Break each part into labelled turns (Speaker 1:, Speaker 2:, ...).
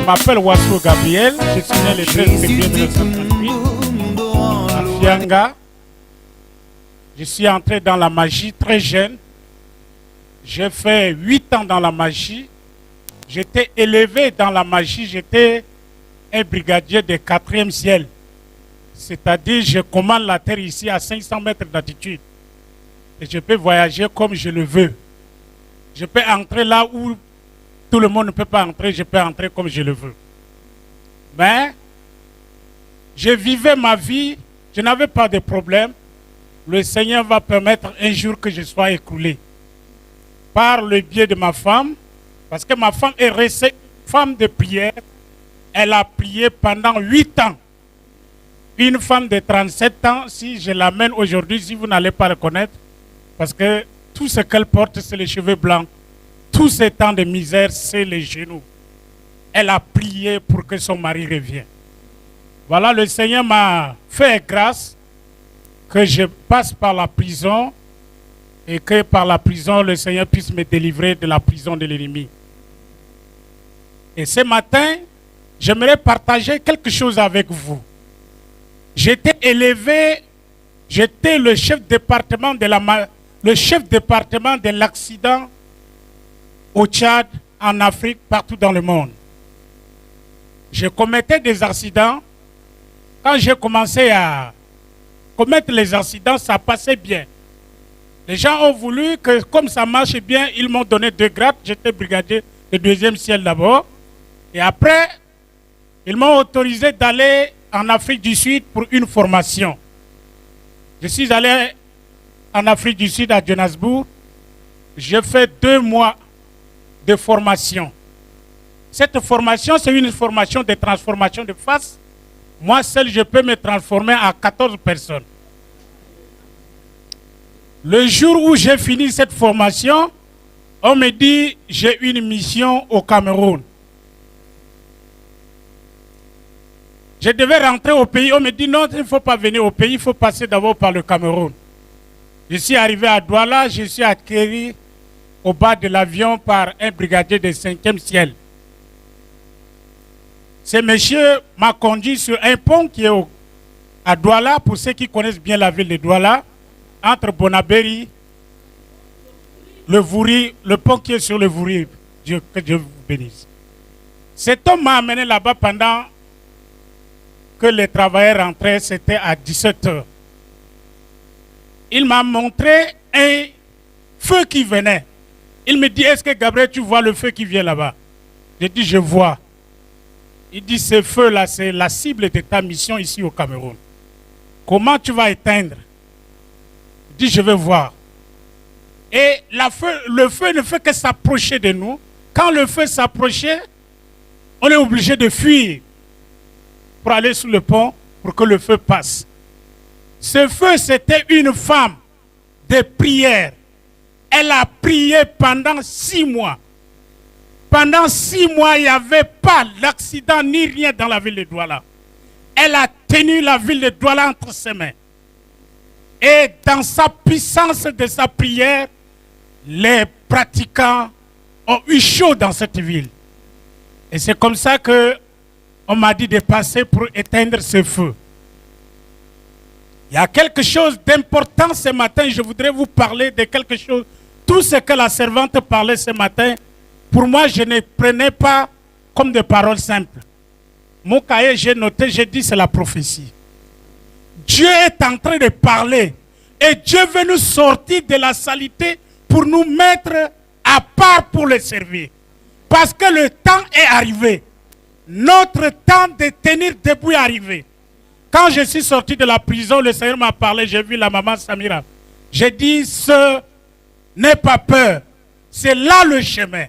Speaker 1: m'appelle Wasso Gabriel, je suis né le 13 février 1938 à Fianga. Je suis entré dans la magie très jeune. J'ai fait 8 ans dans la magie. J'étais élevé dans la magie, j'étais un brigadier de 4e ciel. C'est-à-dire, je commande la terre ici à 500 mètres d'altitude. Et je peux voyager comme je le veux. Je peux entrer là où tout le monde ne peut pas entrer, je peux entrer comme je le veux. Mais, je vivais ma vie, je n'avais pas de problème. Le Seigneur va permettre un jour que je sois écoulé. Par le biais de ma femme, parce que ma femme est restée femme de prière. Elle a prié pendant 8 ans. Une femme de 37 ans, si je l'amène aujourd'hui, si vous n'allez pas reconnaître, parce que tout ce qu'elle porte, c'est les cheveux blancs. Tous ces temps de misère, c'est les genoux. Elle a prié pour que son mari revienne. Voilà, le Seigneur m'a fait grâce que je passe par la prison et que par la prison, le Seigneur puisse me délivrer de la prison de l'ennemi. Et ce matin, j'aimerais partager quelque chose avec vous. J'étais élevé, j'étais le chef département de l'accident au Tchad, en Afrique, partout dans le monde. Je commettais des accidents. Quand j'ai commencé à commettre les accidents, ça passait bien. Les gens ont voulu que, comme ça marche bien, ils m'ont donné 2 grades. J'étais brigadier de 2e ciel d'abord. Et après, ils m'ont autorisé d'aller en Afrique du Sud pour une formation. Je suis allé en Afrique du Sud, à Johannesburg. J'ai fait 2 mois de formation. Cette formation, c'est une formation de transformation de face. Moi seul, je peux me transformer en 14 personnes. Le jour où j'ai fini cette formation, on me dit, j'ai une mission au Cameroun. Je devais rentrer au pays. On me dit, non, il ne faut pas venir au pays, il faut passer d'abord par le Cameroun. Je suis arrivé à Douala, je suis accueilli au bas de l'avion par un brigadier de 5e ciel. Ce monsieur m'a conduit sur un pont qui est à Douala, pour ceux qui connaissent bien la ville de Douala, entre Bonaberi, le Vouri, le pont qui est sur le Vouri. Que Dieu vous bénisse. Cet homme m'a amené là-bas pendant que les travailleurs rentraient, c'était à 17 h. Il m'a montré un feu qui venait. Il me dit, est-ce que Gabriel, tu vois le feu qui vient là-bas? J'ai dit, je vois. Il dit, ce feu-là, c'est la cible de ta mission ici au Cameroun. Comment tu vas éteindre? Il dit, je vais voir. Et le feu ne fait que s'approcher de nous. Quand le feu s'approchait, on est obligé de fuir pour aller sur le pont pour que le feu passe. Ce feu, c'était une femme de prière. Elle a prié pendant 6 mois. Pendant 6 mois, il n'y avait pas d'accident ni rien dans la ville de Douala. Elle a tenu la ville de Douala entre ses mains. Et dans sa puissance de sa prière, les pratiquants ont eu chaud dans cette ville. Et c'est comme ça qu'on m'a dit de passer pour éteindre ce feu. Il y a quelque chose d'important ce matin. Je voudrais vous parler de quelque chose. Tout ce que la servante parlait ce matin, pour moi, je ne prenais pas comme des paroles simples. Mon cahier, j'ai noté, j'ai dit, c'est la prophétie. Dieu est en train de parler. Et Dieu veut nous sortir de la saleté pour nous mettre à part pour le servir. Parce que le temps est arrivé. Notre temps de tenir debout est arrivé. Quand je suis sorti de la prison, le Seigneur m'a parlé, j'ai vu la maman Samira. J'ai dit, n'aie pas peur. C'est là le chemin.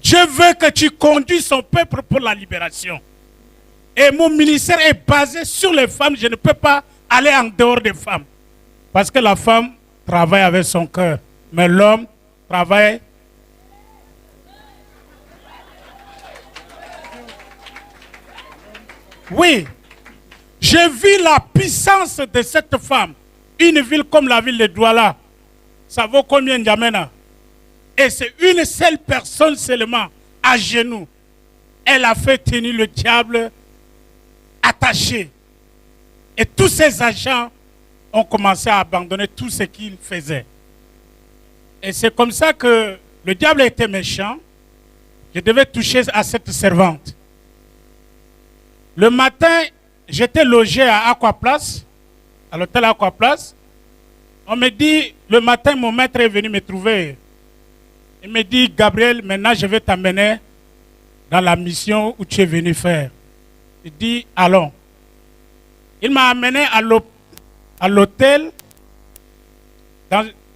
Speaker 1: Dieu veut que tu conduis son peuple pour la libération. Et mon ministère est basé sur les femmes. Je ne peux pas aller en dehors des femmes. Parce que la femme travaille avec son cœur. Mais l'homme travaille. Oui. J'ai vu la puissance de cette femme. Une ville comme la ville de Douala. Ça vaut combien d'Amena? Et c'est une seule personne seulement, à genoux. elle a fait tenir le diable attaché. Et tous ses agents ont commencé à abandonner tout ce qu'ils faisaient. Et c'est comme ça que le diable était méchant. Je devais toucher à cette servante. Le matin, j'étais logé à Aquaplace, à l'hôtel Aquaplace. On me dit, le matin, mon maître est venu me trouver. Il me dit, Gabriel, maintenant je vais t'amener dans la mission où tu es venu faire. Il dit, allons. Il m'a amené à l'hôtel,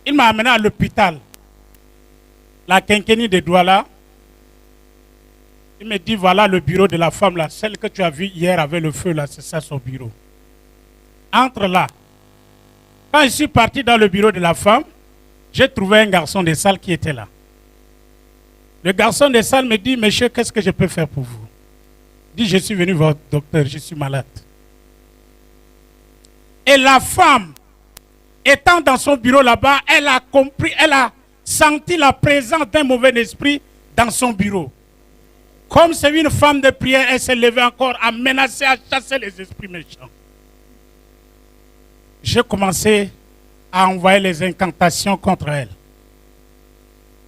Speaker 1: il m'a amené à l'hôpital, la quinquénie de Douala. Il me dit, voilà le bureau de la femme, là, celle que tu as vue hier avec le feu, là, c'est ça son bureau. Entre là. Quand je suis parti dans le bureau de la femme, j'ai trouvé un garçon de salle qui était là. Le garçon de salle me dit, monsieur, qu'est-ce que je peux faire pour vous? Il dit, je suis venu voir le docteur, je suis malade. Et la femme, étant dans son bureau là-bas, elle a compris, elle a senti la présence d'un mauvais esprit dans son bureau. Comme c'est une femme de prière, elle s'est levée encore à menacer, à chasser les esprits méchants. J'ai commencé à envoyer les incantations contre elle.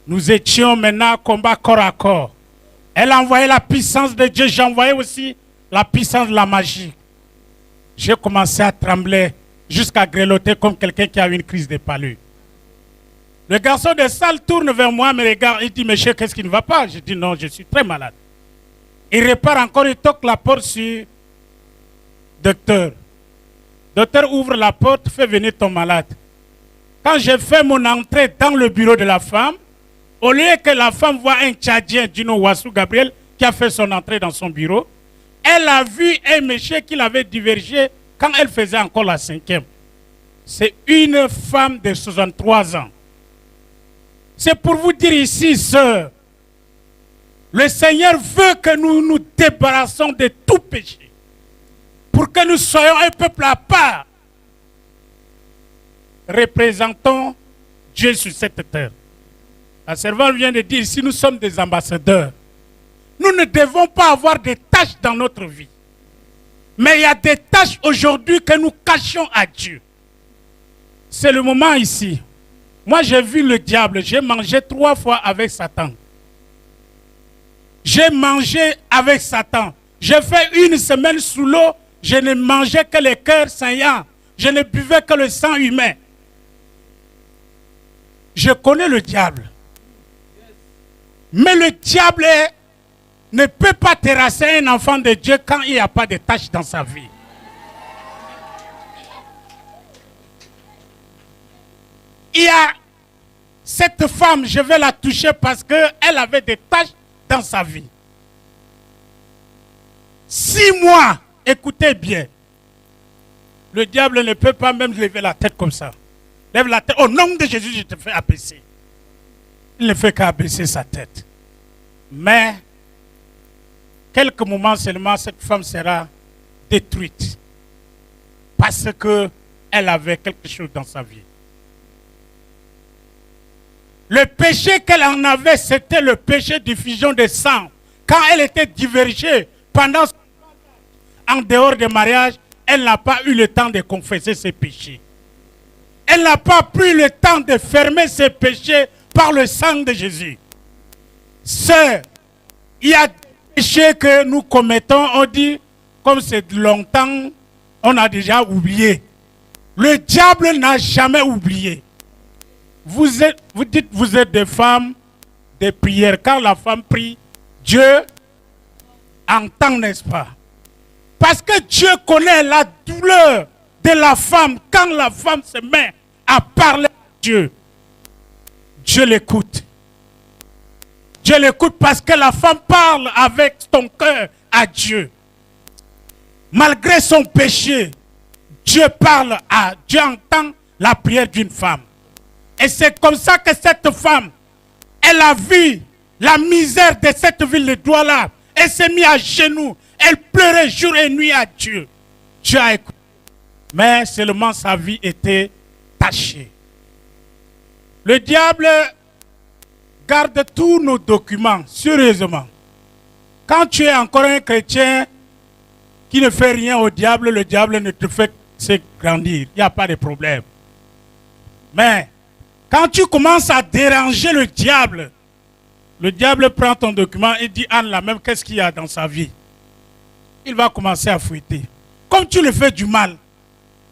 Speaker 1: Nous étions maintenant à combat corps à corps. Elle a envoyé la puissance de Dieu, j'ai envoyé aussi la puissance de la magie. J'ai commencé à trembler jusqu'à grelotter comme quelqu'un qui a eu une crise de palu. Le garçon de salle tourne vers moi, me regarde, il dit, monsieur, qu'est-ce qui ne va pas? Je dis, non, je suis très malade. Il repart encore, il toque la porte sur docteur. Docteur ouvre la porte, fait venir ton malade. Quand j'ai fait mon entrée dans le bureau de la femme, au lieu que la femme voit un Tchadien, Dino Wassou Gabriel, qui a fait son entrée dans son bureau, elle a vu un monsieur qui l'avait divergé quand elle faisait encore la 5e. C'est une femme de 63 ans. C'est pour vous dire ici, sœur, le Seigneur veut que nous nous débarrassons de tout péché. Pour que nous soyons un peuple à part. Représentons Dieu sur cette terre. La servante vient de dire, si nous sommes des ambassadeurs, nous ne devons pas avoir des tâches dans notre vie. Mais il y a des tâches aujourd'hui que nous cachons à Dieu. C'est le moment ici. Moi, j'ai vu le diable. J'ai mangé 3 fois avec Satan. J'ai mangé avec Satan. J'ai fait 1 semaine sous l'eau. Je ne mangeais que les cœurs saillants. Je ne buvais que le sang humain. Je connais le diable. Mais le diable ne peut pas terrasser un enfant de Dieu quand il n'y a pas de tâches dans sa vie. Il y a cette femme, je vais la toucher parce qu'elle avait des tâches dans sa vie. 6 mois, écoutez bien. Le diable ne peut pas même lever la tête comme ça. Lève la tête. Au nom de Jésus, je te fais abaisser. Il ne fait qu'abaisser sa tête. Mais, quelques moments seulement, cette femme sera détruite. Parce qu'elle avait quelque chose dans sa vie. Le péché qu'elle en avait, c'était le péché d'effusion de sang. Quand elle était divergée pendant en dehors du mariage, elle n'a pas eu le temps de confesser ses péchés. Elle n'a pas pris le temps de fermer ses péchés par le sang de Jésus. Sœur, il y a des péchés que nous commettons, on dit, comme c'est longtemps, on a déjà oublié. Le diable n'a jamais oublié. Vous dites, vous êtes des femmes de prière. Quand la femme prie, Dieu entend, n'est-ce pas? Parce que Dieu connaît la douleur de la femme. Quand la femme se met à parler à Dieu, Dieu l'écoute. Dieu l'écoute parce que la femme parle avec son cœur à Dieu. Malgré son péché, Dieu parle à Dieu, entend la prière d'une femme. Et c'est comme ça que cette femme, elle a vu la misère de cette ville de Douala. Elle s'est mise à genoux. Elle pleurait jour et nuit à Dieu. Dieu a écouté. Mais seulement sa vie était tachée. Le diable garde tous nos documents, sérieusement. Quand tu es encore un chrétien qui ne fait rien au diable, le diable ne te fait que grandir. Il n'y a pas de problème. Mais quand tu commences à déranger le diable prend ton document et dit Anne la même, qu'est-ce qu'il y a dans sa vie? Il va commencer à fouetter. Comme tu le fais du mal,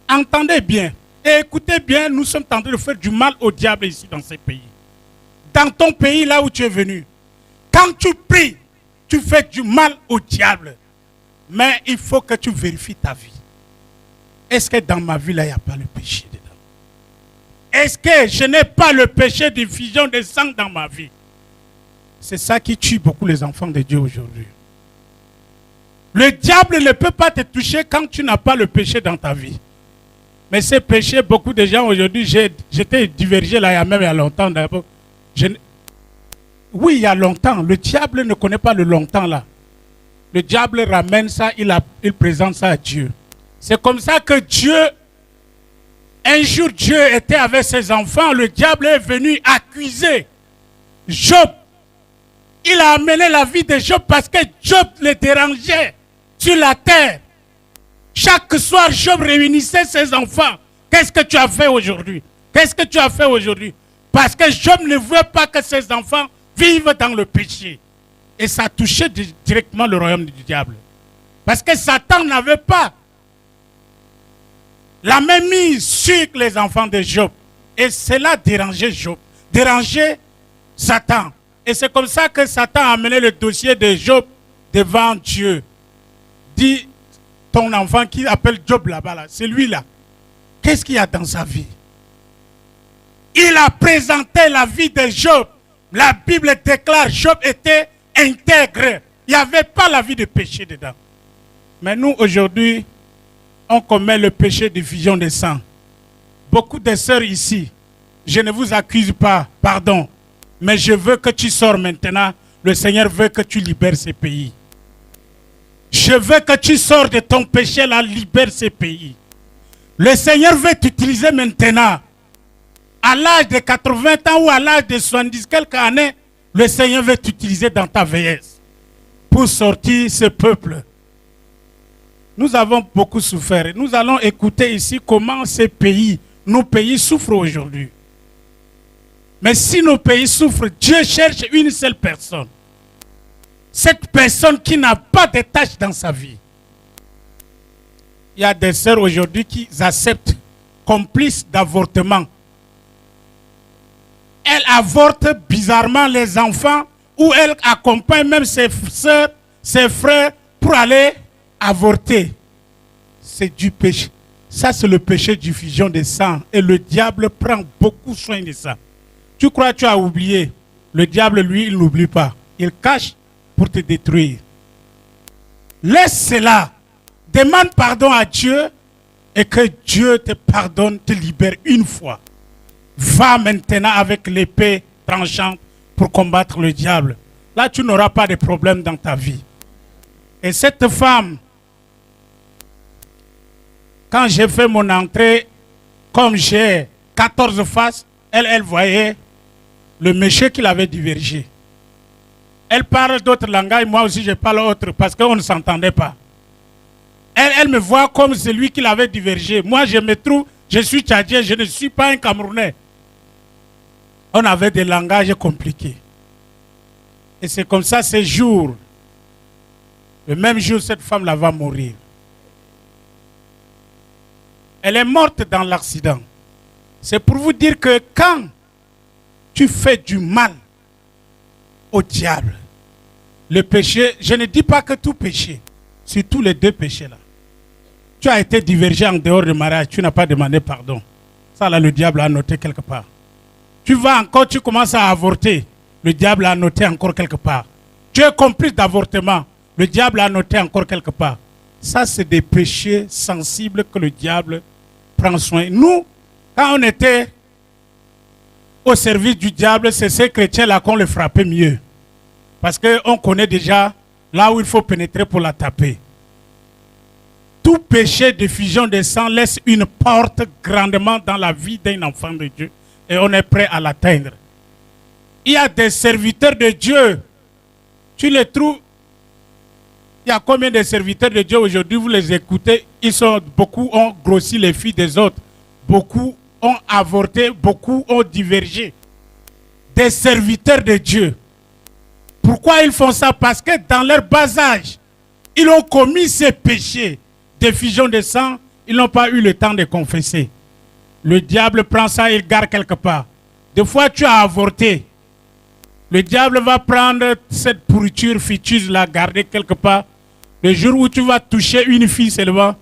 Speaker 1: entendez bien et écoutez bien, nous sommes en train de faire du mal au diable ici dans ce pays. Dans ton pays, là où tu es venu, quand tu pries, tu fais du mal au diable. Mais il faut que tu vérifies ta vie. Est-ce que dans ma vie, là, il n'y a pas le péché dedans? Est-ce que je n'ai pas le péché d'effusion de sang dans ma vie? C'est ça qui tue beaucoup les enfants de Dieu aujourd'hui. Le diable ne peut pas te toucher quand tu n'as pas le péché dans ta vie. Mais ces péchés, beaucoup de gens aujourd'hui, j'étais divergé là il y a longtemps. Oui, il y a longtemps. Le diable ne connaît pas le longtemps là. Le diable ramène ça, il présente ça à Dieu. C'est comme ça que Dieu, un jour Dieu était avec ses enfants, le diable est venu accuser Job. Il a amené la vie de Job parce que Job le dérangeait sur la terre. Chaque soir, Job réunissait ses enfants. Qu'est-ce que tu as fait aujourd'hui? Qu'est-ce que tu as fait aujourd'hui? Parce que Job ne veut pas que ses enfants vivent dans le péché. Et ça touchait directement le royaume du diable. Parce que Satan n'avait pas la même mise sur les enfants de Job. Et cela dérangeait Job, dérangeait Satan. Et c'est comme ça que Satan a amené le dossier de Job devant Dieu. Dit, ton enfant qui appelle Job là-bas, là, c'est lui là. Qu'est-ce qu'il y a dans sa vie? Il a présenté la vie de Job. La Bible déclare Job était intègre. Il n'y avait pas la vie de péché dedans. Mais nous, aujourd'hui, on commet le péché d'effusion de sang. Beaucoup de sœurs ici, je ne vous accuse pas, pardon. Mais je veux que tu sors maintenant. Le Seigneur veut que tu libères ces pays. Je veux que tu sors de ton péché là, libère ces pays. Le Seigneur veut t'utiliser maintenant. À l'âge de 80 ans ou à l'âge de 70 quelques années, le Seigneur veut t'utiliser dans ta vieillesse pour sortir ce peuple. Nous avons beaucoup souffert. Nous allons écouter ici comment ces pays, nos pays souffrent aujourd'hui. Mais si nos pays souffrent, Dieu cherche une seule personne. Cette personne qui n'a pas de tâches dans sa vie. Il y a des sœurs aujourd'hui qui acceptent complices d'avortement. Elles avortent bizarrement les enfants ou elles accompagnent même ses sœurs, ses frères pour aller avorter. C'est du péché. Ça, c'est le péché d'effusion de sang. Et le diable prend beaucoup soin de ça. Tu crois que tu as oublié? Le diable, lui, il n'oublie pas. Il cache pour te détruire. Laisse cela. Demande pardon à Dieu et que Dieu te pardonne, te libère une fois. Va maintenant avec l'épée tranchante pour combattre le diable. Là, tu n'auras pas de problème dans ta vie. Et cette femme, quand j'ai fait mon entrée, comme j'ai 14 faces, elle voyait le monsieur qui l'avait divergé. Elle parle d'autres langages, moi aussi je parle autre parce qu'on ne s'entendait pas. Elle me voit comme celui qui l'avait divergé. Moi je me trouve, je suis tchadien, je ne suis pas un Camerounais. On avait des langages compliqués. Et c'est comme ça ces jours. Le même jour, cette femme-là va mourir. Elle est morte dans l'accident. C'est pour vous dire que quand tu fais du mal au diable, le péché, je ne dis pas que tout péché, surtout les deux péchés là. Tu as été divergé en dehors du mariage, tu n'as pas demandé pardon. Ça là, le diable a noté quelque part. Tu vas encore, tu commences à avorter, le diable a noté encore quelque part. Tu es complice d'avortement, le diable a noté encore quelque part. Ça, c'est des péchés sensibles que le diable prend soin. Nous, quand on était au service du diable, c'est ces chrétiens-là qu'on les frappait mieux. Parce qu'on connaît déjà là où il faut pénétrer pour la taper. Tout péché d'effusion de sang laisse une porte grandement dans la vie d'un enfant de Dieu. Et on est prêt à l'atteindre. Il y a des serviteurs de Dieu. Tu les trouves Il y a combien de serviteurs de Dieu aujourd'hui, vous les écoutez, beaucoup ont grossi les filles des autres. Beaucoup ont avorté, beaucoup ont divergé. Des serviteurs de Dieu. Pourquoi ils font ça? Parce que dans leur bas âge, ils ont commis ces péchés d'effusion de sang. Ils n'ont pas eu le temps de confesser. Le diable prend ça et il garde quelque part. Des fois, tu as avorté. Le diable va prendre cette pourriture fœtus, la garder quelque part. Le jour où tu vas toucher une fille seulement,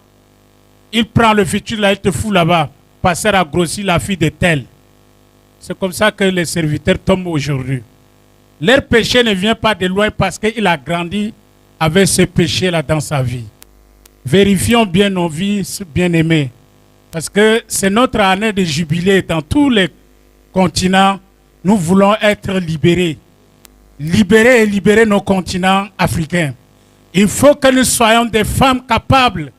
Speaker 1: il prend le fœtus là, il te fout là-bas. Pasteur a grossi la fille de tel. C'est comme ça que les serviteurs tombent aujourd'hui. Leur péché ne vient pas de loin parce qu'il a grandi avec ce péché-là dans sa vie. Vérifions bien nos vies, bien-aimés. Parce que c'est notre année de jubilé dans tous les continents. Nous voulons être libérés. Libérer et libérer nos continents africains. Il faut que nous soyons des femmes capables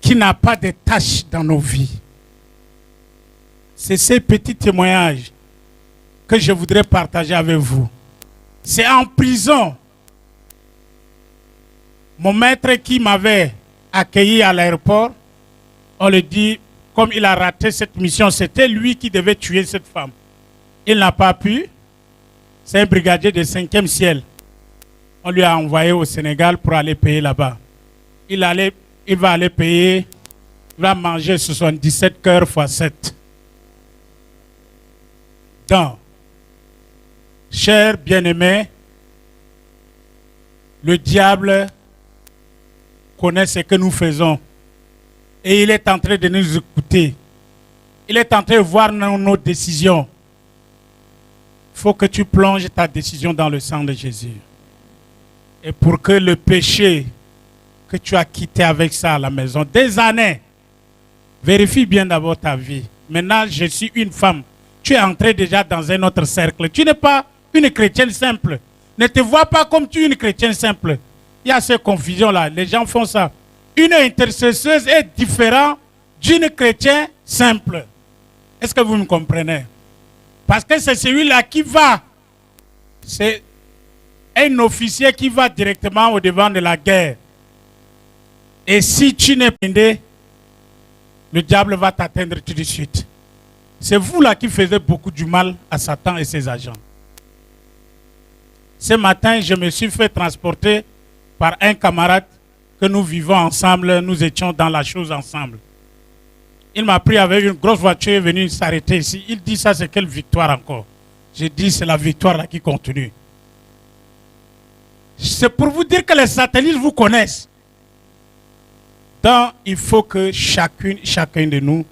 Speaker 1: qui n'ont pas de tâches dans nos vies. C'est ces petits témoignages que je voudrais partager avec vous. C'est en prison. Mon maître qui m'avait accueilli à l'aéroport, on lui dit, comme il a raté cette mission, c'était lui qui devait tuer cette femme. Il n'a pas pu. C'est un brigadier de 5e ciel. On lui a envoyé au Sénégal pour aller payer là-bas. Il va aller payer, il va manger 77 cœurs x 7. Donc, chers bien-aimés, le diable connaît ce que nous faisons. Et il est en train de nous écouter. Il est en train de voir nos décisions. Il faut que tu plonges ta décision dans le sang de Jésus. Et pour que le péché que tu as quitté avec ça à la maison, des années, vérifie bien d'abord ta vie. Maintenant, je suis une femme. Tu es entré déjà dans un autre cercle. Tu n'es pas une chrétienne simple. Ne te vois pas comme tu es une chrétienne simple. Il y a ces confusions-là. Les gens font ça. Une intercesseuse est différente d'une chrétienne simple. Est-ce que vous me comprenez? Parce que c'est celui-là qui va. C'est un officier qui va directement au devant de la guerre. Et si tu n'es pas aidé, le diable va t'atteindre tout de suite. C'est vous là qui faisiez beaucoup du mal à Satan et ses agents. Ce matin, je me suis fait transporter par un camarade que nous vivons ensemble, nous étions dans la chose ensemble. Il m'a pris avec une grosse voiture et est venu s'arrêter ici. Il dit ça, c'est quelle victoire encore? J'ai dit, c'est la victoire là qui continue. C'est pour vous dire que les satanistes vous connaissent. Donc, il faut que chacun de nous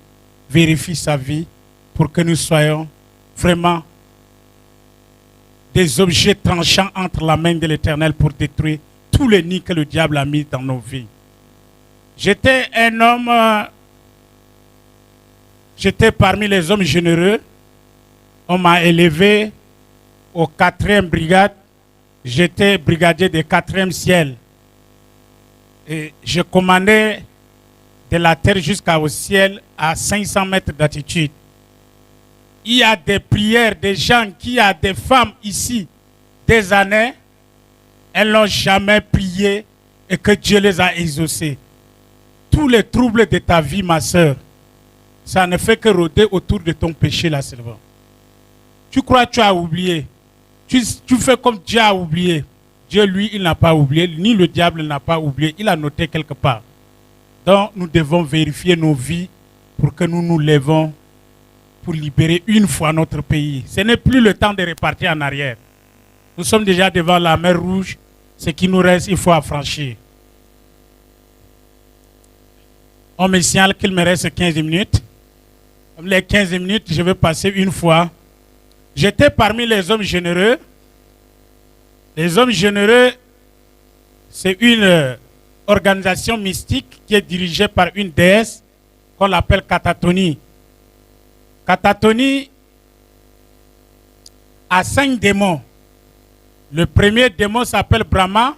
Speaker 1: vérifie sa vie pour que nous soyons vraiment des objets tranchants entre la main de l'Éternel pour détruire tous les nids que le diable a mis dans nos vies. J'étais un homme, j'étais parmi les hommes généreux. On m'a élevé au 4e brigade. J'étais brigadier de 4e ciel. Et je commandais de la terre jusqu'au ciel à 500 mètres d'altitude. Il y a des prières, des gens qui ont des femmes ici, des années, elles n'ont jamais prié et que Dieu les a exaucées. Tous les troubles de ta vie, ma soeur, ça ne fait que rôder autour de ton péché là seulement. Tu crois que tu as oublié. Tu fais comme Dieu a oublié. Dieu, lui, il n'a pas oublié, ni le diable n'a pas oublié. Il a noté quelque part. Donc, nous devons vérifier nos vies pour que nous nous lèvons pour libérer une fois notre pays. Ce n'est plus le temps de repartir en arrière. Nous sommes déjà devant la mer Rouge. Ce qui nous reste, il faut affranchir. On me signale qu'il me reste 15 minutes. Les 15 minutes, je vais passer une fois. J'étais parmi les hommes généreux. Les hommes généreux, c'est une organisation mystique qui est dirigée par une déesse qu'on appelle Katatoni. Katatoni a 5 démons. Le premier démon s'appelle Brahma.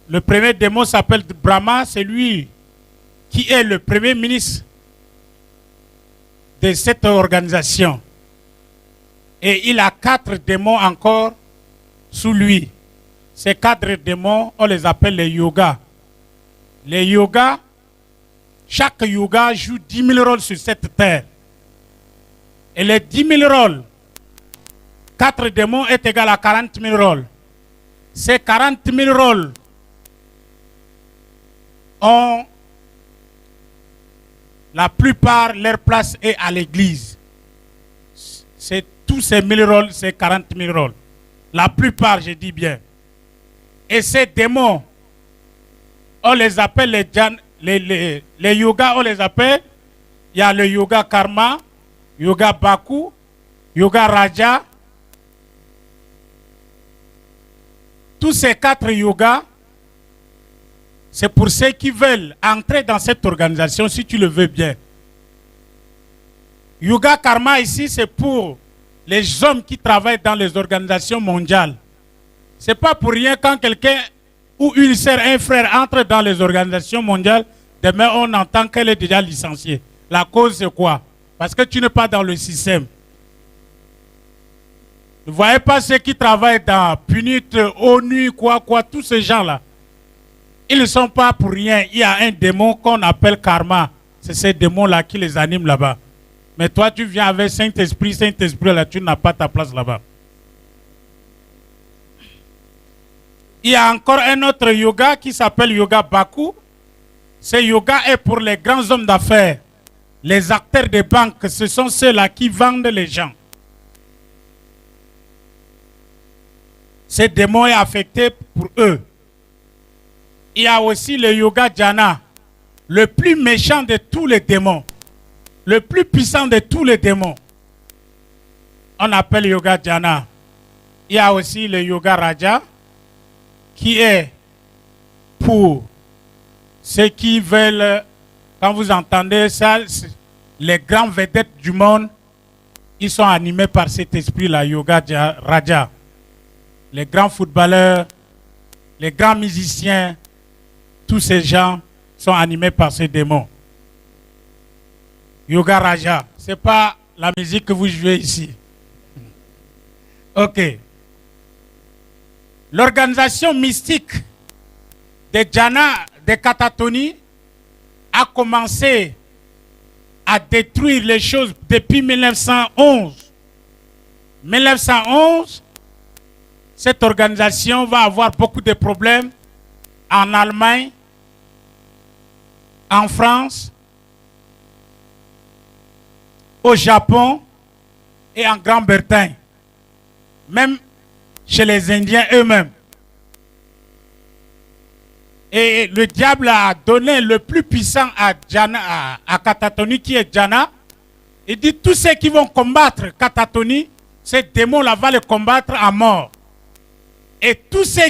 Speaker 1: Le premier démon s'appelle Brahma, c'est lui qui est le premier ministre de cette organisation. Et il a 4 démons encore sous lui. Ces 4 démons, on les appelle les yogas. Les yogas, chaque yoga joue 10 000 rôles sur cette terre. Et les 10 000 rôles, 4 démons est égal à 40 000 rôles. Ces 40 000 rôles ont, la plupart, leur place est à l'église. C'est tous ces 1000 rôles, c'est 40 000 rôles. La plupart, je dis bien. Et ces démons, on les appelle les yogas, on les appelle, il y a le yoga karma, yoga baku, yoga raja. Tous ces 4 yogas, c'est pour ceux qui veulent entrer dans cette organisation, si tu le veux bien. Yoga karma ici, c'est pour les hommes qui travaillent dans les organisations mondiales. Ce n'est pas pour rien quand quelqu'un ou une sœur, un frère entre dans les organisations mondiales, demain on entend qu'elle est déjà licenciée. La cause c'est quoi? Parce que tu n'es pas dans le système. Vous ne voyez pas ceux qui travaillent dans PUNIT, ONU, quoi, tous ces gens-là. Ils ne sont pas pour rien. Il y a un démon qu'on appelle karma. C'est ces démons-là qui les animent là-bas. Mais toi, tu viens avec Saint-Esprit. Saint-Esprit, là, tu n'as pas ta place là-bas. Il y a encore un autre yoga qui s'appelle yoga Baku. Ce yoga est pour les grands hommes d'affaires. Les acteurs des banques, ce sont ceux-là qui vendent les gens. Ce démon est affecté pour eux. Il y a aussi le yoga jhana, le plus méchant de tous les démons, le plus puissant de tous les démons. On appelle yoga jhana. Il y a aussi le yoga raja, qui est pour ceux qui veulent, quand vous entendez ça, les grands vedettes du monde, ils sont animés par cet esprit-là, yoga raja. Les grands footballeurs, les grands musiciens, tous ces gens sont animés par ces démons. Yoga raja, ce n'est pas la musique que vous jouez ici. Ok. L'organisation mystique des jhana, des Katatoni, a commencé à détruire les choses depuis 1911. 1911, cette organisation va avoir beaucoup de problèmes en Allemagne, en France, au Japon et en Grande-Bretagne. Même chez les Indiens eux-mêmes. Et le diable a donné le plus puissant à Katatoni, qui est Jhana. Il dit tous ceux qui vont combattre Katatoni, ces démons-là vont les combattre à mort. Et tous ceux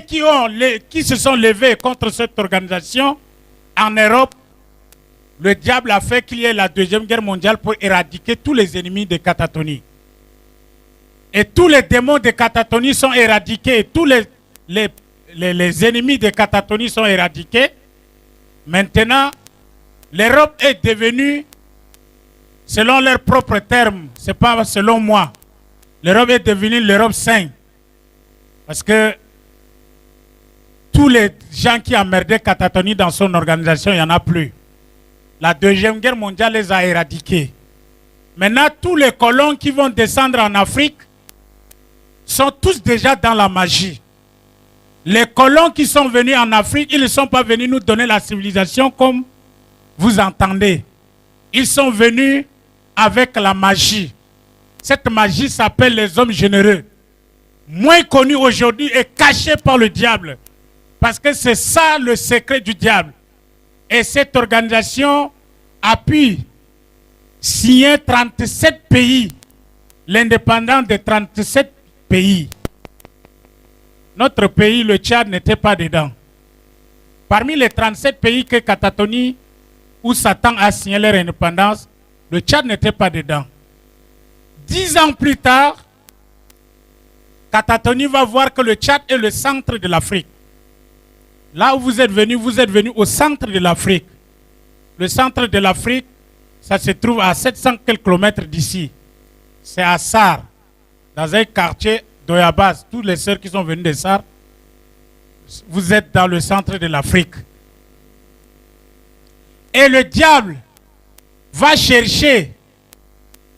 Speaker 1: qui se sont levés contre cette organisation en Europe, le diable a fait qu'il y ait la Deuxième Guerre mondiale pour éradiquer tous les ennemis de Katatoni. Et tous les démons de Katatoni sont éradiqués. Tous les ennemis de Katatoni sont éradiqués. Maintenant, l'Europe est devenue, selon leurs propres termes, ce n'est pas selon moi, l'Europe est devenue l'Europe sainte. Parce que tous les gens qui emmerdaient Katatoni dans son organisation, il n'y en a plus. La Deuxième Guerre mondiale les a éradiqués. Maintenant, tous les colons qui vont descendre en Afrique sont tous déjà dans la magie. Les colons qui sont venus en Afrique, ils ne sont pas venus nous donner la civilisation comme vous entendez. Ils sont venus avec la magie. Cette magie s'appelle les hommes généreux. Moins connue aujourd'hui et cachée par le diable. Parce que c'est ça le secret du diable. Et cette organisation a pu signer 37 pays, l'indépendance de 37 pays. Notre pays, le Tchad, n'était pas dedans. Parmi les 37 pays que Katatoni ou Satan a signé leur indépendance, le Tchad n'était pas dedans. 10 ans plus tard, Katatoni va voir que le Tchad est le centre de l'Afrique. Là où vous êtes venu au centre de l'Afrique. Le centre de l'Afrique, ça se trouve à 700 km d'ici. C'est à Sar, dans un quartier d'Oyabas, tous les sœurs qui sont venues de Sar, vous êtes dans le centre de l'Afrique. Et le diable va chercher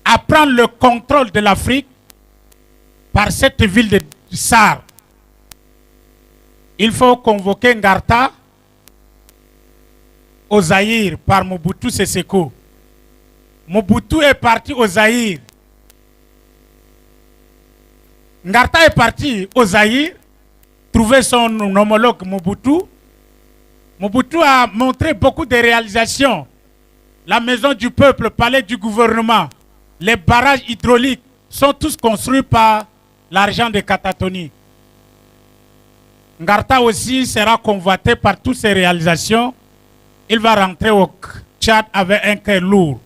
Speaker 1: à prendre le contrôle de l'Afrique par cette ville de Sar. Il faut convoquer Ngarta au Zaïre par Mobutu Sese Seko. Mobutu est parti au Zaïre. Ngarta est parti au Zaïre, trouver son homologue Mobutu. Mobutu a montré beaucoup de réalisations. La maison du peuple, le palais du gouvernement, les barrages hydrauliques sont tous construits par l'argent de Katatoni. Ngarta aussi sera convoité par toutes ces réalisations. Il va rentrer au Tchad avec un cœur lourd.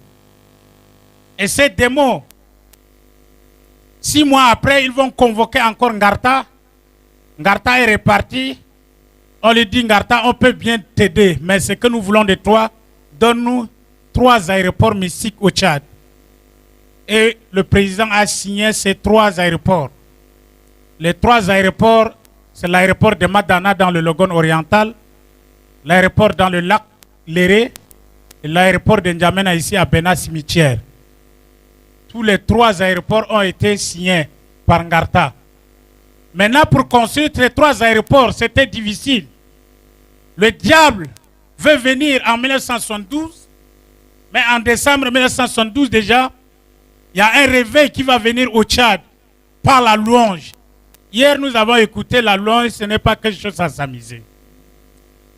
Speaker 1: Et ces démons, 6 mois après, ils vont convoquer encore Ngarta. Ngarta est reparti. On lui dit, Ngarta, on peut bien t'aider, mais ce que nous voulons de toi, donne-nous 3 aéroports mystiques au Tchad. Et le président a signé ces 3 aéroports. Les 3 aéroports, c'est l'aéroport de Madana dans le Logone oriental, l'aéroport dans le lac Léré et l'aéroport de N'Djamena ici à Bena Cimetière. Tous les 3 aéroports ont été signés par Ngarta. Maintenant, pour construire les 3 aéroports, c'était difficile. Le diable veut venir en 1972, mais en décembre 1972 déjà, il y a un réveil qui va venir au Tchad par la louange. Hier, nous avons écouté la louange, ce n'est pas quelque chose à s'amuser.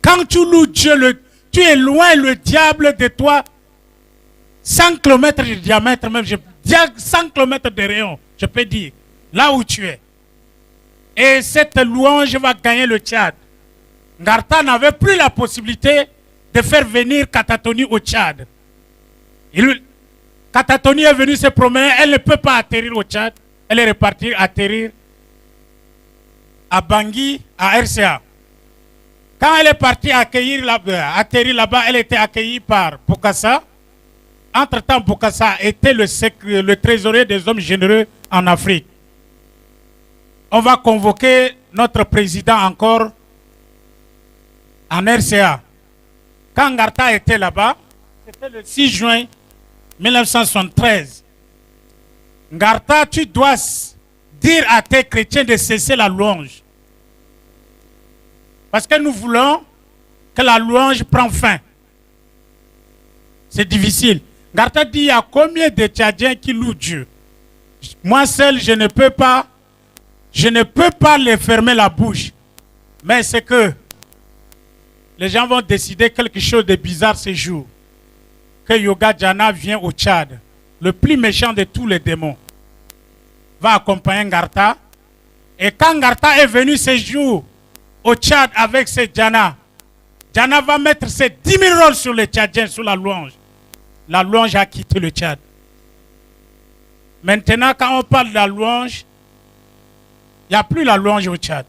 Speaker 1: Quand tu loues Dieu, tu es loin le diable de toi. 100 km de diamètre, même 100 km de rayon, je peux dire, là où tu es. Et cette louange va gagner le Tchad. Ngarta n'avait plus la possibilité de faire venir Katatoni au Tchad. Katatoni est venue se promener, elle ne peut pas atterrir au Tchad. Elle est repartie atterrir à Bangui, à RCA. Quand elle est partie atterrir là-bas, elle était accueillie par Bokassa. Entre-temps, Bokassa était le trésorier des hommes généreux en Afrique. On va convoquer notre président encore en RCA. Quand Ngarta était là-bas, c'était le 6 juin 1973. Ngarta, tu dois dire à tes chrétiens de cesser la louange. Parce que nous voulons que la louange prenne fin. C'est difficile. Ngarta dit, il y a combien de Tchadiens qui louent Dieu? Moi seul, je ne peux pas les fermer la bouche. Mais c'est que les gens vont décider quelque chose de bizarre ce jour. Que Yoga Djana vient au Tchad. Le plus méchant de tous les démons va accompagner Ngarta. Et quand Ngarta est venu ce jour au Tchad avec ses Djana, Djana va mettre ses 10 000 rôles sur les Tchadiens, sur la louange. La louange a quitté le Tchad. Maintenant, quand on parle de la louange, il n'y a plus la louange au Tchad.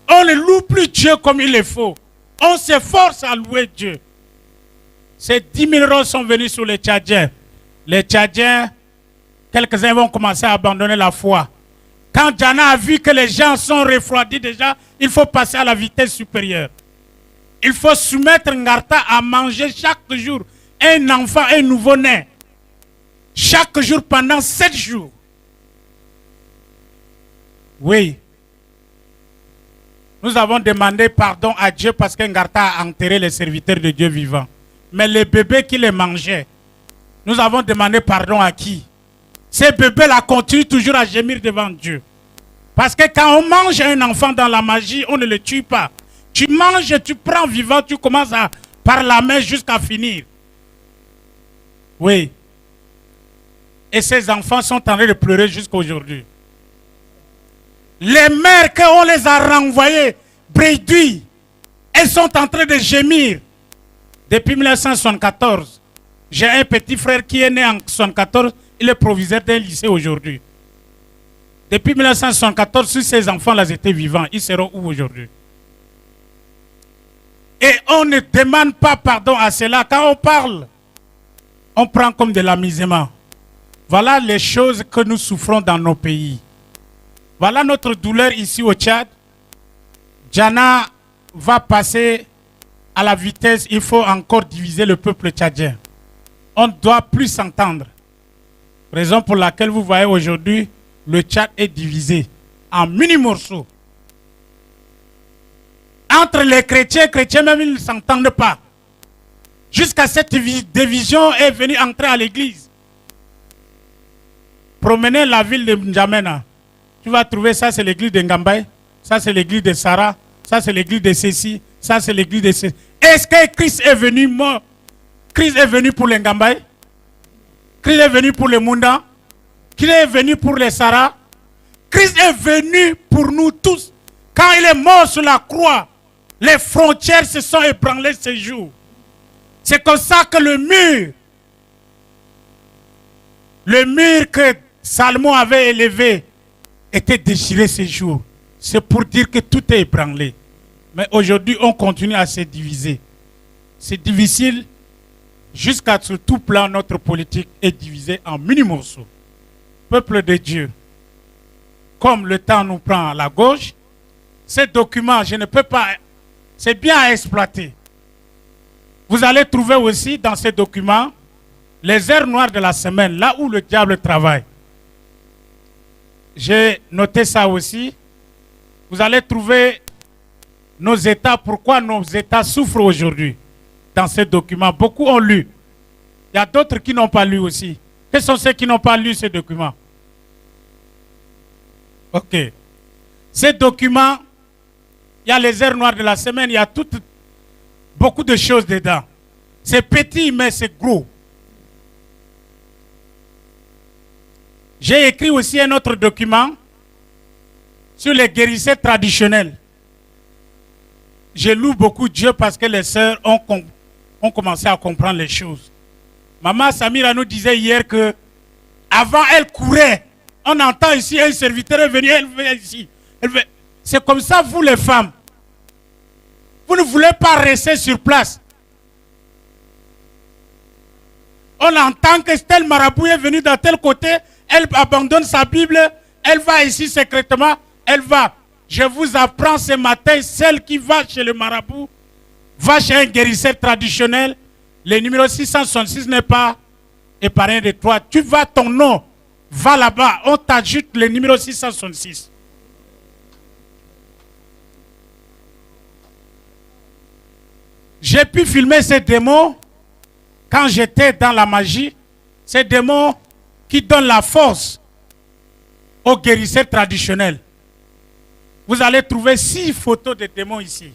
Speaker 1: On ne loue plus Dieu comme il le faut. On s'efforce à louer Dieu. Ces 10 000 rôles sont venus sur les Tchadiens. Les Tchadiens, quelques-uns vont commencer à abandonner la foi. Quand Djana a vu que les gens sont refroidis déjà, il faut passer à la vitesse supérieure. Il faut soumettre Ngarta à manger chaque jour un enfant, un nouveau-né. Chaque jour pendant 7 jours. Oui. Nous avons demandé pardon à Dieu parce que Ngarta a enterré les serviteurs de Dieu vivants. Mais les bébés qui les mangeaient, nous avons demandé pardon à qui? Ces bébés-là continuent toujours à gémir devant Dieu. Parce que quand on mange un enfant dans la magie, on ne le tue pas. Tu manges, tu prends vivant, tu commences par la main jusqu'à finir. Oui. Et ces enfants sont en train de pleurer jusqu'à aujourd'hui. Les mères, qu'on les a renvoyées, bréduits, elles sont en train de gémir. Depuis 1974, j'ai un petit frère qui est né en 1974, il est proviseur d'un lycée aujourd'hui. Depuis 1974, si ces enfants-là étaient vivants, ils seront où aujourd'hui? Et on ne demande pas pardon à cela. Quand on parle, on prend comme de l'amusement. Voilà les choses que nous souffrons dans nos pays. Voilà notre douleur ici au Tchad. Djana va passer à la vitesse, il faut encore diviser le peuple tchadien. On ne doit plus s'entendre. Raison pour laquelle vous voyez aujourd'hui, le Tchad est divisé en mini-morceaux. Entre les chrétiens même, ils ne s'entendent pas. Jusqu'à cette division est venue entrer à l'église. Promenez la ville de N'Djamena. Tu vas trouver ça, c'est l'église de Ngambay. Ça, c'est l'église de Sarah. Ça, c'est l'église de Cécile. Ça, c'est l'église de Cécile. Est-ce que Christ est venu mort? Christ est venu pour les Ngambay? Christ est venu pour les Munda? Christ est venu pour les Sarah? Christ est venu pour nous tous. Quand il est mort sur la croix, les frontières se sont ébranlées ce jour. C'est comme ça que le mur que Salomon avait élevé, était déchiré ce jour. C'est pour dire que tout est ébranlé. Mais aujourd'hui, on continue à se diviser. C'est difficile. Jusqu'à ce tout plan, notre politique est divisée en mini-morceaux. Peuple de Dieu, comme le temps nous prend à la gauche, ces documents, je ne peux pas... C'est bien à exploiter. Vous allez trouver aussi dans ces documents les heures noires de la semaine, là où le diable travaille. J'ai noté ça aussi. Vous allez trouver nos États, pourquoi nos États souffrent aujourd'hui. Dans ces documents, beaucoup ont lu. Il y a d'autres qui n'ont pas lu aussi. Quels sont ceux qui n'ont pas lu ces documents? Ok. Ces documents, il y a les heures noires de la semaine, il y a beaucoup de choses dedans. C'est petit, mais c'est gros. J'ai écrit aussi un autre document sur les guérisseurs traditionnels. Je loue beaucoup Dieu parce que les sœurs ont commencé à comprendre les choses. Maman Samira nous disait hier que avant elle courait. On entend ici un serviteur est venu, elle vient ici. C'est comme ça vous les femmes. Vous ne voulez pas rester sur place. On entend que tel marabout est venu dans tel côté, elle abandonne sa Bible, elle va ici secrètement, elle va. Je vous apprends ce matin, celle qui va chez le marabout, va chez un guérisseur traditionnel, le numéro 666 n'est pas épargné de toi. Tu vas ton nom, va là-bas, on t'ajoute le numéro 666. J'ai pu filmer ces démons quand j'étais dans la magie, ces démons qui donnent la force aux guérisseurs traditionnels. Vous allez trouver 6 photos de démons ici.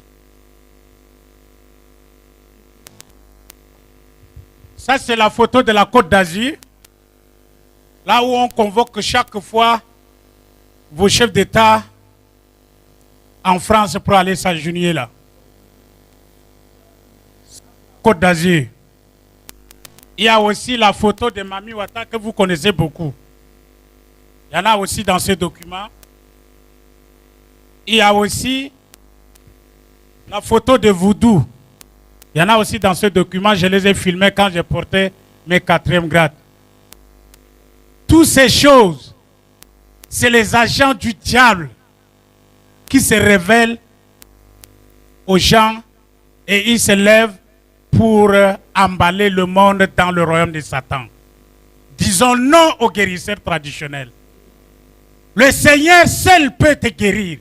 Speaker 1: Ça, c'est la photo de la Côte d'Azur. Là où on convoque chaque fois vos chefs d'État en France pour aller s'agenouiller là. Côte d'Azur. Il y a aussi la photo de Mami Wata que vous connaissez beaucoup. Il y en a aussi dans ce document. Il y a aussi la photo de Voodoo. Il y en a aussi dans ce document. Je les ai filmés quand j'ai porté mes 4e grades. Toutes ces choses, c'est les agents du diable qui se révèlent aux gens et ils se lèvent pour emballer le monde dans le royaume de Satan. Disons non aux guérisseurs traditionnels. Le Seigneur seul peut te guérir.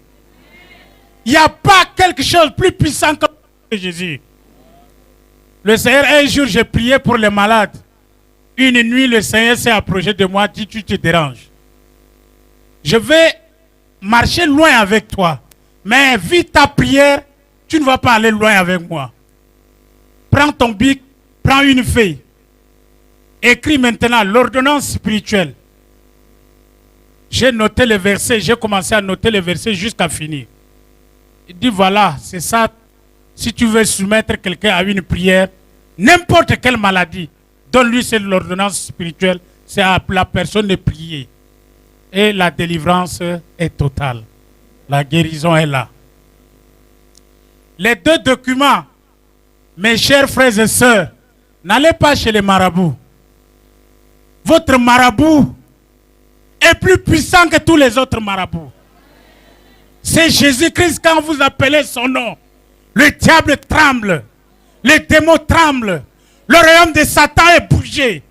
Speaker 1: Il n'y a pas quelque chose de plus puissant que Jésus. Le Seigneur, un jour, j'ai prié pour les malades. Une nuit, le Seigneur s'est approché de moi, dit, tu te déranges. Je vais marcher loin avec toi. Mais vite ta prière, tu ne vas pas aller loin avec moi. Prends ton bic, prends une feuille. Écris maintenant l'ordonnance spirituelle. J'ai noté les versets, j'ai commencé à noter les versets jusqu'à finir. Il dit voilà, c'est ça. Si tu veux soumettre quelqu'un à une prière, n'importe quelle maladie, donne-lui cette l'ordonnance spirituelle, c'est à la personne de prier. Et la délivrance est totale. La guérison est là. Les 2 documents, mes chers frères et sœurs, n'allez pas chez les marabouts. votre marabout est plus puissant que tous les autres marabouts. C'est Jésus-Christ. Quand vous appelez son nom, le diable tremble, les démons tremblent, le royaume de Satan est bougé.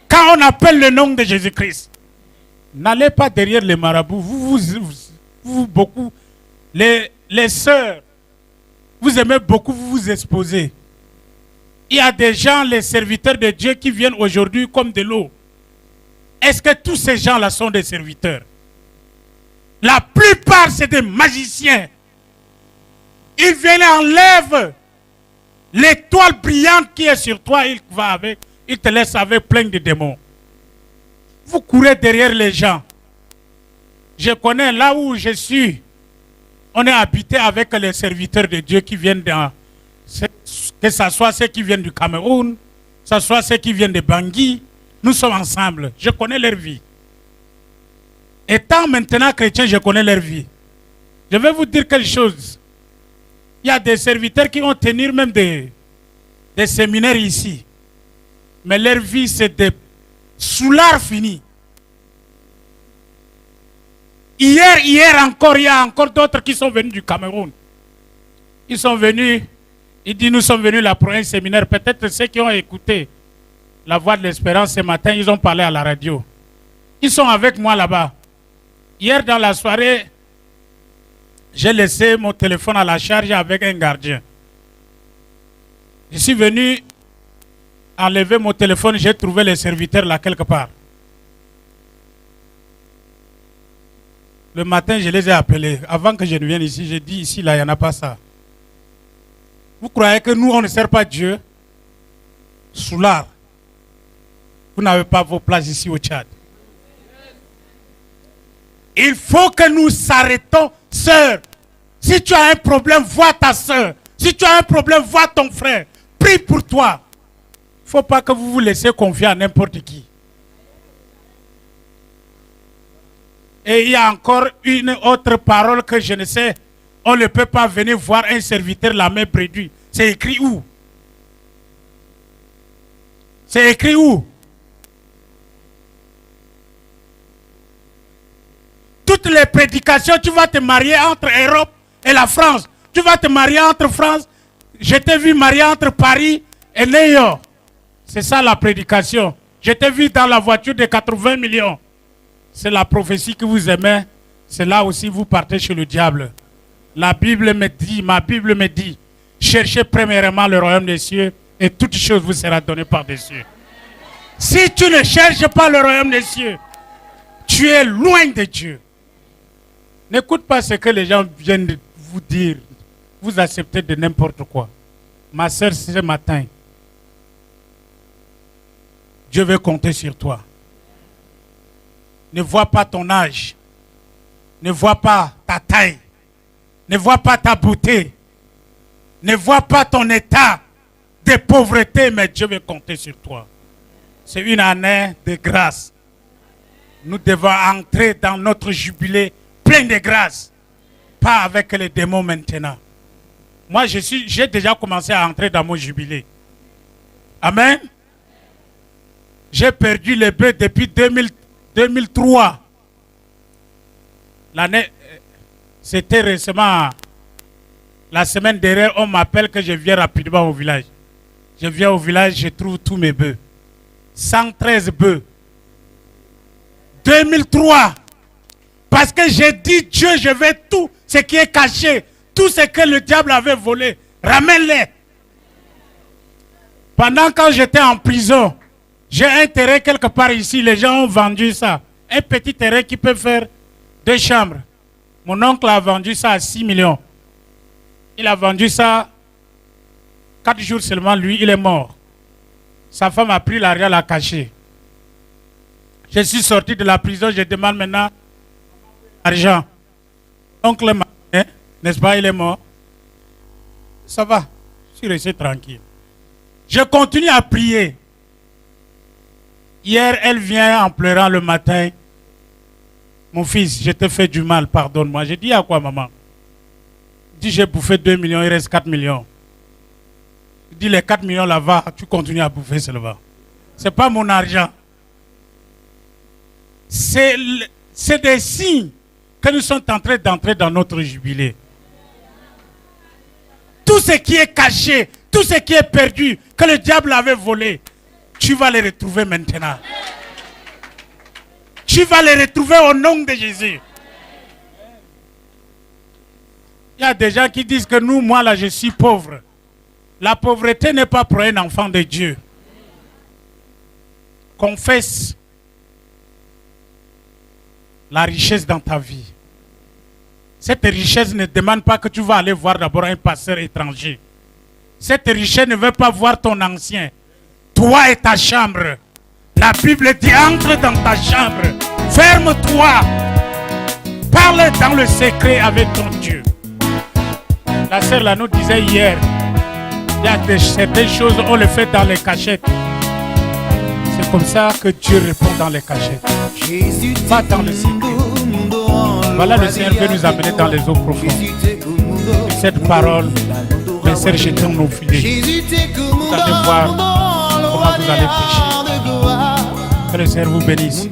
Speaker 1: Quand on appelle le nom de Jésus-Christ, n'allez pas derrière les marabouts. Vous beaucoup, les sœurs, vous aimez beaucoup vous exposer. Il y a des gens, les serviteurs de Dieu, qui viennent aujourd'hui comme de l'eau. Est-ce que tous ces gens-là sont des serviteurs? La plupart, c'est des magiciens. Ils viennent et enlèvent l'étoile brillante qui est sur toi. Il va avec, il te laisse avec plein de démons. Vous courez derrière les gens. Je connais là où je suis. On est habité avec les serviteurs de Dieu qui viennent dans... Que ce soit ceux qui viennent du Cameroun, que ce soit ceux qui viennent de Bangui. Nous sommes ensemble. Je connais leur vie. Étant maintenant chrétien, je connais leur vie. Je vais vous dire quelque chose. Il y a des serviteurs qui vont tenir même des séminaires ici. Mais leur vie, c'est des soulards finis. Hier encore, il y a encore d'autres qui sont venus du Cameroun. Ils sont venus, ils disent nous sommes venus là pour un séminaire. Peut-être ceux qui ont écouté la voix de l'espérance ce matin, ils ont parlé à la radio. Ils sont avec moi là-bas. Hier dans la soirée, j'ai laissé mon téléphone à la charge avec un gardien. Je suis venu enlever mon téléphone, j'ai trouvé les serviteurs là quelque part. Le matin, je les ai appelés. Avant que je ne vienne ici, j'ai dit ici, là, il n'y en a pas ça. Vous croyez que nous, on ne sert pas Dieu? Soulard. Vous n'avez pas vos places ici au Tchad. Il faut que nous s'arrêtons, sœur. Si tu as un problème, vois ta sœur. Si tu as un problème, vois ton frère. Prie pour toi. Il ne faut pas que vous vous laissez confier à n'importe qui. Et il y a encore une autre parole que je ne sais. On ne peut pas venir voir un serviteur la main prédit. C'est écrit où? C'est écrit où? Toutes les prédications, tu vas te marier entre Europe et la France. Tu vas te marier entre France. Je t'ai vu marier entre Paris et New York. C'est ça la prédication. Je t'ai vu dans la voiture de 80 millions. C'est la prophétie que vous aimez. C'est là aussi vous partez chez le diable. La Bible me dit, ma Bible me dit, cherchez premièrement le royaume des cieux et toute chose vous sera donnée par-dessus. Si tu ne cherches pas le royaume des cieux, tu es loin de Dieu. N'écoute pas ce que les gens viennent de vous dire. Vous acceptez de n'importe quoi. Ma soeur, ce matin, Dieu veut compter sur toi. Ne vois pas ton âge. Ne vois pas ta taille. Ne vois pas ta beauté. Ne vois pas ton état de pauvreté, mais Dieu veut compter sur toi. C'est une année de grâce. Nous devons entrer dans notre jubilé plein de grâce. Pas avec les démons maintenant. Moi, j'ai déjà commencé à entrer dans mon jubilé. Amen. J'ai perdu les bœufs depuis 2003. L'année, c'était récemment, la semaine dernière, on m'appelle que je viens rapidement au village. Je viens au village, je trouve tous mes bœufs. 113 bœufs. 2003. Parce que j'ai dit, Dieu, je vais tout ce qui est caché, tout ce que le diable avait volé, ramène-les. Pendant quand j'étais en prison, j'ai un terrain quelque part ici, les gens ont vendu ça. Un petit terrain qui peut faire 2 chambres. Mon oncle a vendu ça à 6 millions. Il a vendu ça 4 jours seulement, lui, il est mort. Sa femme a pris l'argent, l'a caché. Je suis sorti de la prison, je demande maintenant argent. Oncle m'a dit, n'est-ce pas, il est mort. Ça va, je suis resté tranquille. Je continue à prier. Hier, elle vient en pleurant le matin. Mon fils, je t'ai fait du mal, pardonne-moi. J'ai dit à quoi, maman? Je dis, j'ai bouffé 2 millions, il reste 4 millions. Je dis, les 4 millions là-bas, tu continues à bouffer seulement. Ce n'est pas mon argent. c'est des signes que nous sommes en train d'entrer dans notre jubilé. Tout ce qui est caché, tout ce qui est perdu, que le diable avait volé, tu vas les retrouver maintenant. Tu vas les retrouver au nom de Jésus. Il y a des gens qui disent que nous, moi là, je suis pauvre. La pauvreté n'est pas pour un enfant de Dieu. Confesse la richesse dans ta vie. Cette richesse ne demande pas que tu vas aller voir d'abord un pasteur étranger. Cette richesse ne veut pas voir ton ancien. Toi et ta chambre. La Bible dit entre dans ta chambre. Ferme-toi. Parle dans le secret avec ton Dieu. La sœur là nous disait hier, il y a certaines choses, on les fait dans les cachettes. C'est comme ça que Dieu répond dans les cachettes. Pas dans le secret. Voilà, le Seigneur veut nous amener dans les eaux profondes. Et cette parole, mes sœurs, jetons nos filets. Vous allez voir comment vous allez pécher. Que le Seigneur vous bénisse.